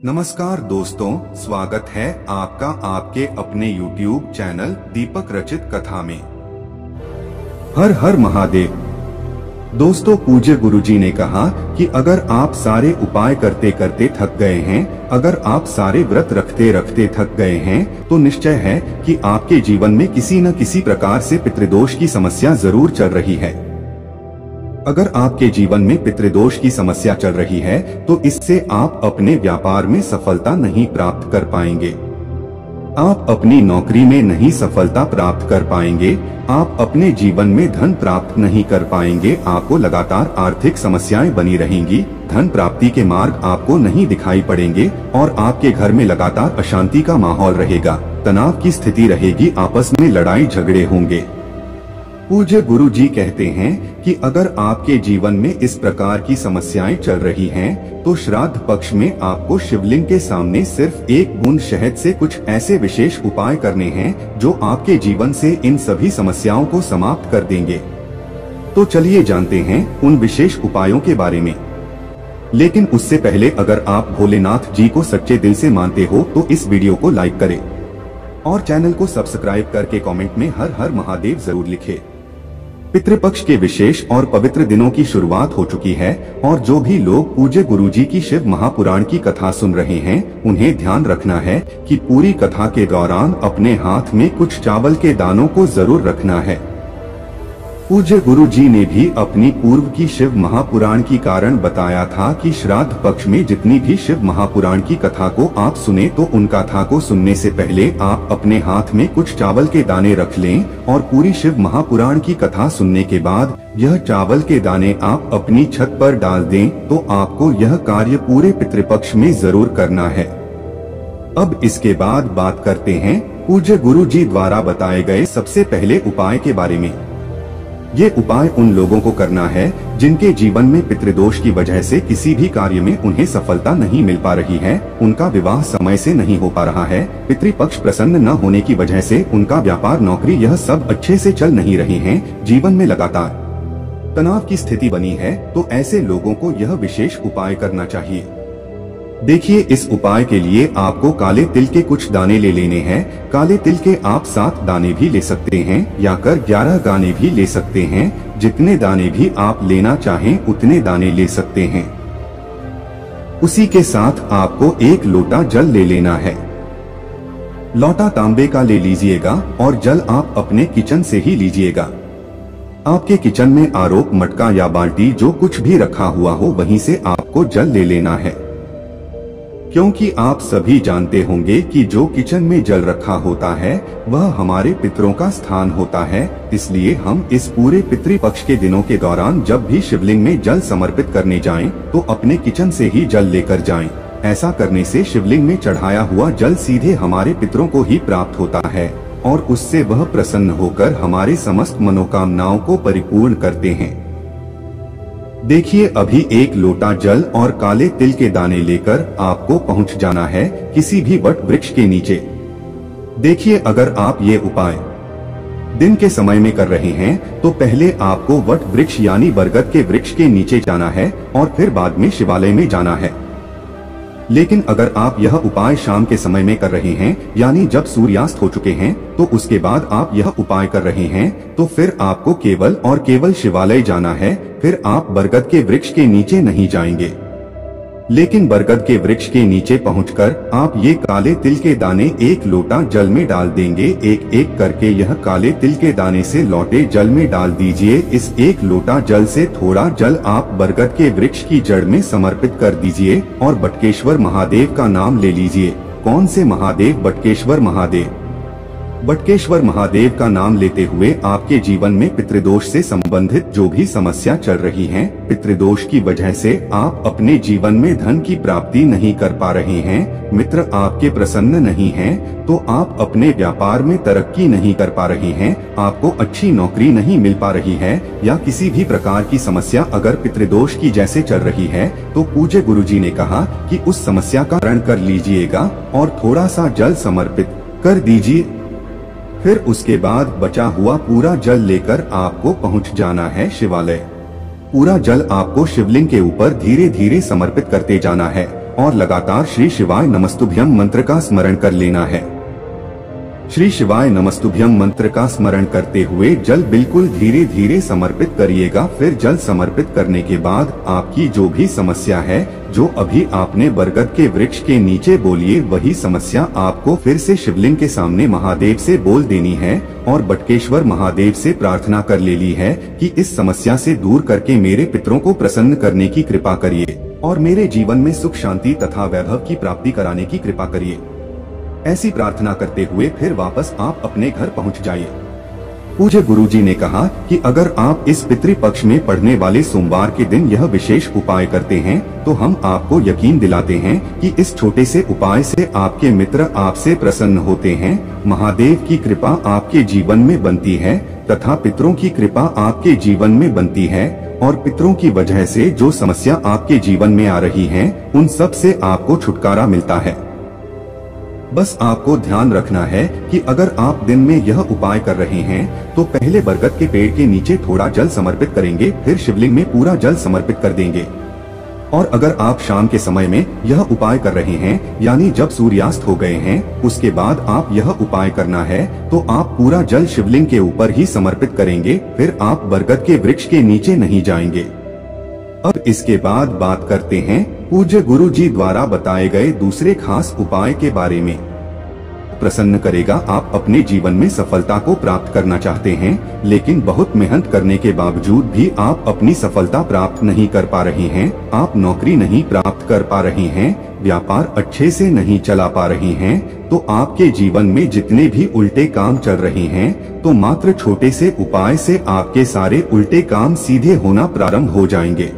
नमस्कार दोस्तों, स्वागत है आपका आपके अपने YouTube चैनल दीपक रचित कथा में। हर हर महादेव। दोस्तों, पूज्य गुरुजी ने कहा कि अगर आप सारे उपाय करते करते थक गए हैं, अगर आप सारे व्रत रखते रखते थक गए हैं, तो निश्चय है कि आपके जीवन में किसी न किसी प्रकार से पितृदोष की समस्या जरूर चल रही है। अगर आपके जीवन में पितृदोष की समस्या चल रही है तो इससे आप अपने व्यापार में सफलता नहीं प्राप्त कर पाएंगे, आप अपनी नौकरी में नहीं सफलता प्राप्त कर पाएंगे, आप अपने जीवन में धन प्राप्त नहीं कर पाएंगे, आपको लगातार आर्थिक समस्याएं बनी रहेंगी, धन प्राप्ति के मार्ग आपको नहीं दिखाई पड़ेंगे और आपके घर में लगातार अशांति का माहौल रहेगा, तनाव की स्थिति रहेगी, आपस में लड़ाई झगड़े होंगे। पूज्य गुरु जी कहते हैं कि अगर आपके जीवन में इस प्रकार की समस्याएं चल रही हैं, तो श्राद्ध पक्ष में आपको शिवलिंग के सामने सिर्फ एक बूंद शहद से कुछ ऐसे विशेष उपाय करने हैं जो आपके जीवन से इन सभी समस्याओं को समाप्त कर देंगे। तो चलिए जानते हैं उन विशेष उपायों के बारे में। लेकिन उससे पहले अगर आप भोलेनाथ जी को सच्चे दिल से मानते हो तो इस वीडियो को लाइक करें और चैनल को सब्सक्राइब करके कमेंट में हर हर महादेव जरूर लिखें। पितृपक्ष के विशेष और पवित्र दिनों की शुरुआत हो चुकी है और जो भी लोग पूज्य गुरुजी की शिव महापुराण की कथा सुन रहे हैं, उन्हें ध्यान रखना है कि पूरी कथा के दौरान अपने हाथ में कुछ चावल के दानों को जरूर रखना है। पूज्य गुरुजी ने भी अपनी पूर्व की शिव महापुराण की कारण बताया था कि श्राद्ध पक्ष में जितनी भी शिव महापुराण की कथा को आप सुने तो उन कथा को सुनने से पहले आप अपने हाथ में कुछ चावल के दाने रख लें और पूरी शिव महापुराण की कथा सुनने के बाद यह चावल के दाने आप अपनी छत पर डाल दें, तो आपको यह कार्य पूरे पितृपक्ष में जरूर करना है। अब इसके बाद बात करते हैं पूज्य गुरुजी द्वारा बताए गए सबसे पहले उपाय के बारे में। ये उपाय उन लोगों को करना है जिनके जीवन में पितृदोष की वजह से किसी भी कार्य में उन्हें सफलता नहीं मिल पा रही है, उनका विवाह समय से नहीं हो पा रहा है, पितृपक्ष प्रसन्न न होने की वजह से उनका व्यापार नौकरी यह सब अच्छे से चल नहीं रहे हैं, जीवन में लगातार तनाव की स्थिति बनी है, तो ऐसे लोगों को यह विशेष उपाय करना चाहिए। देखिए, इस उपाय के लिए आपको काले तिल के कुछ दाने ले लेने हैं। काले तिल के आप 7 दाने भी ले सकते हैं या कर 11 दाने भी ले सकते हैं। जितने दाने भी आप लेना चाहें उतने दाने ले सकते हैं। उसी के साथ आपको 1 लोटा जल ले लेना है। लोटा तांबे का ले लीजिएगा और जल आप अपने किचन से ही लीजिएगा। आपके किचन में आरोप मटका या बाल्टी जो कुछ भी रखा हुआ हो वहीं से आपको जल ले लेना है, क्योंकि आप सभी जानते होंगे कि जो किचन में जल रखा होता है वह हमारे पितरों का स्थान होता है। इसलिए हम इस पूरे पितृपक्ष के दिनों के दौरान जब भी शिवलिंग में जल समर्पित करने जाएं, तो अपने किचन से ही जल लेकर जाएं। ऐसा करने से शिवलिंग में चढ़ाया हुआ जल सीधे हमारे पितरों को ही प्राप्त होता है और उससे वह प्रसन्न होकर हमारे समस्त मनोकामनाओं को परिपूर्ण करते हैं। देखिए, अभी 1 लोटा जल और काले तिल के दाने लेकर आपको पहुंच जाना है किसी भी वट वृक्ष के नीचे। देखिए, अगर आप ये उपाय दिन के समय में कर रहे हैं तो पहले आपको वट वृक्ष यानी बरगद के वृक्ष के नीचे जाना है और फिर बाद में शिवालय में जाना है। लेकिन अगर आप यह उपाय शाम के समय में कर रहे हैं यानी जब सूर्यास्त हो चुके हैं, तो उसके बाद आप यह उपाय कर रहे हैं, तो फिर आपको केवल और केवल शिवालय जाना है। फिर आप बरगद के वृक्ष के नीचे नहीं जाएंगे, लेकिन बरगद के वृक्ष के नीचे पहुंचकर आप ये काले तिल के दाने 1 लोटा जल में डाल देंगे। एक एक करके यह काले तिल के दाने से लौटे जल में डाल दीजिए। इस 1 लोटा जल से थोड़ा जल आप बरगद के वृक्ष की जड़ में समर्पित कर दीजिए और बटकेश्वर महादेव का नाम ले लीजिए। कौन से महादेव? बटकेश्वर महादेव। बटकेश्वर महादेव का नाम लेते हुए आपके जीवन में पितृदोष से संबंधित जो भी समस्या चल रही है, पितृदोष की वजह से आप अपने जीवन में धन की प्राप्ति नहीं कर पा रहे हैं, मित्र आपके प्रसन्न नहीं हैं, तो आप अपने व्यापार में तरक्की नहीं कर पा रहे हैं, आपको अच्छी नौकरी नहीं मिल पा रही है, या किसी भी प्रकार की समस्या अगर पितृदोष की जैसे चल रही है, तो पूज्य गुरुजी ने कहा कि उस समस्या का हरण कर लीजिएगा और थोड़ा सा जल समर्पित कर दीजिए। फिर उसके बाद बचा हुआ पूरा जल लेकर आपको पहुंच जाना है शिवालय। पूरा जल आपको शिवलिंग के ऊपर धीरे धीरे समर्पित करते जाना है और लगातार श्री शिवाय नमस्तुभ्यम मंत्र का स्मरण कर लेना है। श्री शिवाय नमस्तुभ्यम मंत्र का स्मरण करते हुए जल बिल्कुल धीरे धीरे समर्पित करिएगा। फिर जल समर्पित करने के बाद आपकी जो भी समस्या है, जो अभी आपने बरगद के वृक्ष के नीचे बोलिए, वही समस्या आपको फिर से शिवलिंग के सामने महादेव से बोल देनी है और बटकेश्वर महादेव से प्रार्थना कर लेनी है कि इस समस्या से दूर करके मेरे पितरों को प्रसन्न करने की कृपा करिए और मेरे जीवन में सुख शांति तथा वैभव की प्राप्ति कराने की कृपा करिए। ऐसी प्रार्थना करते हुए फिर वापस आप अपने घर पहुंच जाइए। पूज्य गुरुजी ने कहा कि अगर आप इस पितृपक्ष में पड़ने वाले सोमवार के दिन यह विशेष उपाय करते हैं तो हम आपको यकीन दिलाते हैं कि इस छोटे से उपाय से आपके मित्र आपसे प्रसन्न होते हैं, महादेव की कृपा आपके जीवन में बनती है तथा पितरों की कृपा आपके जीवन में बनती है और पितरों की वजह से जो समस्या आपके जीवन में आ रही है, उन सब से आपको छुटकारा मिलता है। बस आपको ध्यान रखना है कि अगर आप दिन में यह उपाय कर रहे हैं तो पहले बरगद के पेड़ के नीचे थोड़ा जल समर्पित करेंगे, फिर शिवलिंग में पूरा जल समर्पित कर देंगे। और अगर आप शाम के समय में यह उपाय कर रहे हैं, यानी जब सूर्यास्त हो गए हैं, उसके बाद आप यह उपाय करना है तो आप पूरा जल शिवलिंग के ऊपर ही समर्पित करेंगे, फिर आप बरगद के वृक्ष के नीचे नहीं जाएंगे। अब इसके बाद बात करते हैं पूज्य गुरु जी द्वारा बताए गए दूसरे खास उपाय के बारे में। प्रसन्न करेगा। आप अपने जीवन में सफलता को प्राप्त करना चाहते हैं, लेकिन बहुत मेहनत करने के बावजूद भी आप अपनी सफलता प्राप्त नहीं कर पा रहे हैं। आप नौकरी नहीं प्राप्त कर पा रहे हैं, व्यापार अच्छे से नहीं चला पा रहे हैं, तो आपके जीवन में जितने भी उल्टे काम चल रहे हैं, तो मात्र छोटे से उपाय से आपके सारे उल्टे काम सीधे होना प्रारंभ हो जाएंगे।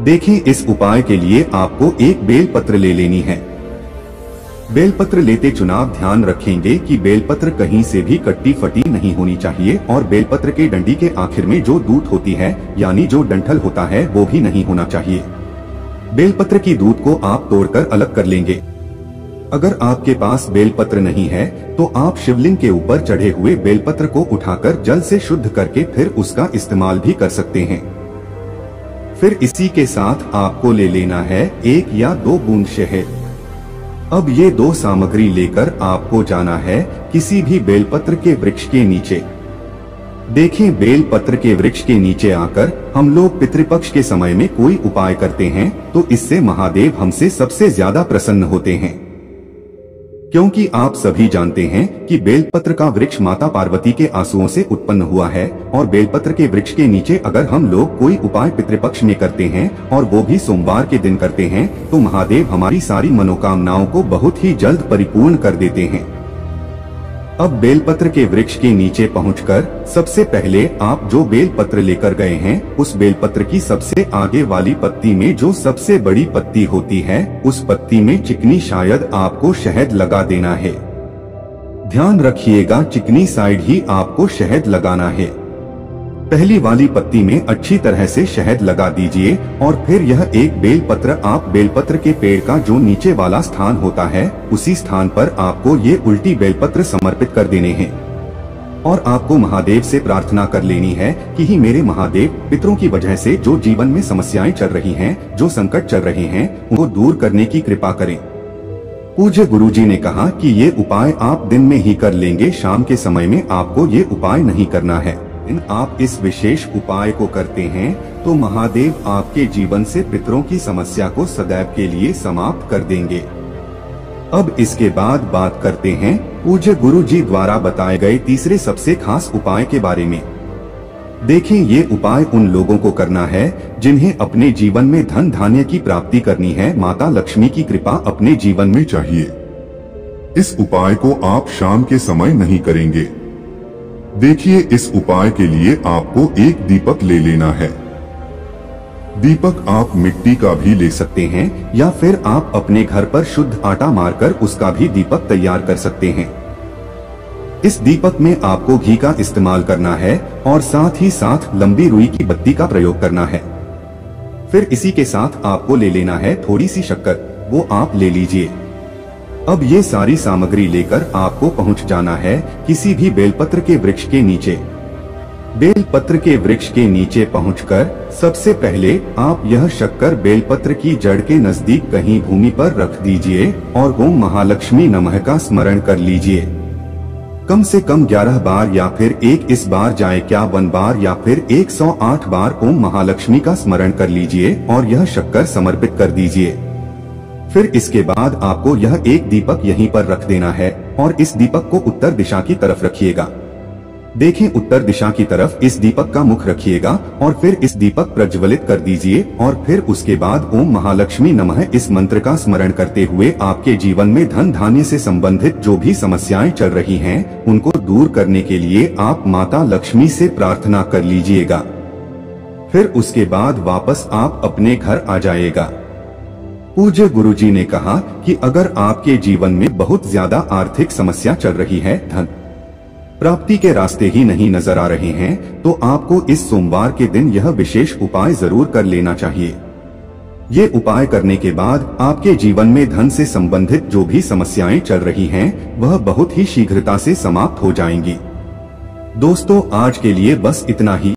देखिए, इस उपाय के लिए आपको एक बेलपत्र ले लेनी है। बेलपत्र लेते चुनाव ध्यान रखेंगे कि बेलपत्र कहीं से भी कट्टी फटी नहीं होनी चाहिए और बेलपत्र के डंडी के आखिर में जो दूत होती है, यानी जो डंठल होता है, वो भी नहीं होना चाहिए। बेलपत्र की दूत को आप तोड़कर अलग कर लेंगे। अगर आपके पास बेलपत्र नहीं है तो आप शिवलिंग के ऊपर चढ़े हुए बेलपत्र को उठाकर जल से शुद्ध करके फिर उसका इस्तेमाल भी कर सकते हैं। फिर इसी के साथ आपको ले लेना है 1 या 2 बूंद शहद। अब ये 2 सामग्री लेकर आपको जाना है किसी भी बेलपत्र के वृक्ष के नीचे। देखें, बेलपत्र के वृक्ष के नीचे आकर हम लोग पितृपक्ष के समय में कोई उपाय करते हैं तो इससे महादेव हमसे सबसे ज्यादा प्रसन्न होते हैं, क्योंकि आप सभी जानते हैं कि बेलपत्र का वृक्ष माता पार्वती के आंसुओं से उत्पन्न हुआ है और बेलपत्र के वृक्ष के नीचे अगर हम लोग कोई उपाय पितृपक्ष में करते हैं और वो भी सोमवार के दिन करते हैं तो महादेव हमारी सारी मनोकामनाओं को बहुत ही जल्द परिपूर्ण कर देते हैं। अब बेलपत्र के वृक्ष के नीचे पहुंचकर सबसे पहले आप जो बेलपत्र लेकर गए हैं, उस बेलपत्र की सबसे आगे वाली पत्ती में जो सबसे बड़ी पत्ती होती है, उस पत्ती में चिकनी शायद आपको शहद लगा देना है। ध्यान रखिएगा, चिकनी साइड ही आपको शहद लगाना है। पहली वाली पत्ती में अच्छी तरह से शहद लगा दीजिए और फिर यह एक बेलपत्र आप बेलपत्र के पेड़ का जो नीचे वाला स्थान होता है, उसी स्थान पर आपको ये उल्टी बेलपत्र समर्पित कर देने हैं और आपको महादेव से प्रार्थना कर लेनी है कि ही मेरे महादेव, पितरों की वजह से जो जीवन में समस्याएं चल रही हैं, जो संकट चल रहे हैं, उनको दूर करने की कृपा करें। पूज्य गुरुजी ने कहा कि ये उपाय आप दिन में ही कर लेंगे, शाम के समय में आपको ये उपाय नहीं करना है। आप इस विशेष उपाय को करते हैं तो महादेव आपके जीवन से पितरों की समस्या को सदैव के लिए समाप्त कर देंगे। अब इसके बाद बात करते हैं पूज्य गुरु जी द्वारा बताए गए तीसरे सबसे खास उपाय के बारे में। देखें, ये उपाय उन लोगों को करना है जिन्हें अपने जीवन में धन धान्य की प्राप्ति करनी है, माता लक्ष्मी की कृपा अपने जीवन में चाहिए। इस उपाय को आप शाम के समय नहीं करेंगे। देखिए, इस उपाय के लिए आपको एक दीपक ले लेना है। दीपक आप मिट्टी का भी ले सकते हैं या फिर आप अपने घर पर शुद्ध आटा मारकर उसका भी दीपक तैयार कर सकते हैं। इस दीपक में आपको घी का इस्तेमाल करना है और साथ ही साथ लंबी रुई की बत्ती का प्रयोग करना है। फिर इसी के साथ आपको ले लेना है थोड़ी सी शक्कर, वो आप ले लीजिए। अब ये सारी सामग्री लेकर आपको पहुंच जाना है किसी भी बेलपत्र के वृक्ष के नीचे। बेलपत्र के वृक्ष के नीचे पहुंचकर सबसे पहले आप यह शक्कर बेलपत्र की जड़ के नजदीक कहीं भूमि पर रख दीजिए और ओम महालक्ष्मी नमः का स्मरण कर लीजिए। कम से कम 11 बार या फिर इस बार जाए 51 बार या फिर 108 बार ओम महालक्ष्मी का स्मरण कर लीजिए और यह शक्कर समर्पित कर दीजिए। फिर इसके बाद आपको यह एक दीपक यहीं पर रख देना है और इस दीपक को उत्तर दिशा की तरफ रखिएगा। देखें, उत्तर दिशा की तरफ इस दीपक का मुख रखिएगा और फिर इस दीपक प्रज्वलित कर दीजिए और फिर उसके बाद ओम महालक्ष्मी नमः इस मंत्र का स्मरण करते हुए आपके जीवन में धन धान्य से संबंधित जो भी समस्याएं चल रही हैं, उनको दूर करने के लिए आप माता लक्ष्मी से प्रार्थना कर लीजिएगा। फिर उसके बाद वापस आप अपने घर आ जाएगा। पूज्य गुरुजी ने कहा कि अगर आपके जीवन में बहुत ज्यादा आर्थिक समस्या चल रही है, धन प्राप्ति के रास्ते ही नहीं नजर आ रहे हैं, तो आपको इस सोमवार के दिन यह विशेष उपाय जरूर कर लेना चाहिए। ये उपाय करने के बाद आपके जीवन में धन से संबंधित जो भी समस्याएं चल रही हैं, वह बहुत ही शीघ्रता से समाप्त हो जाएंगी। दोस्तों, आज के लिए बस इतना ही।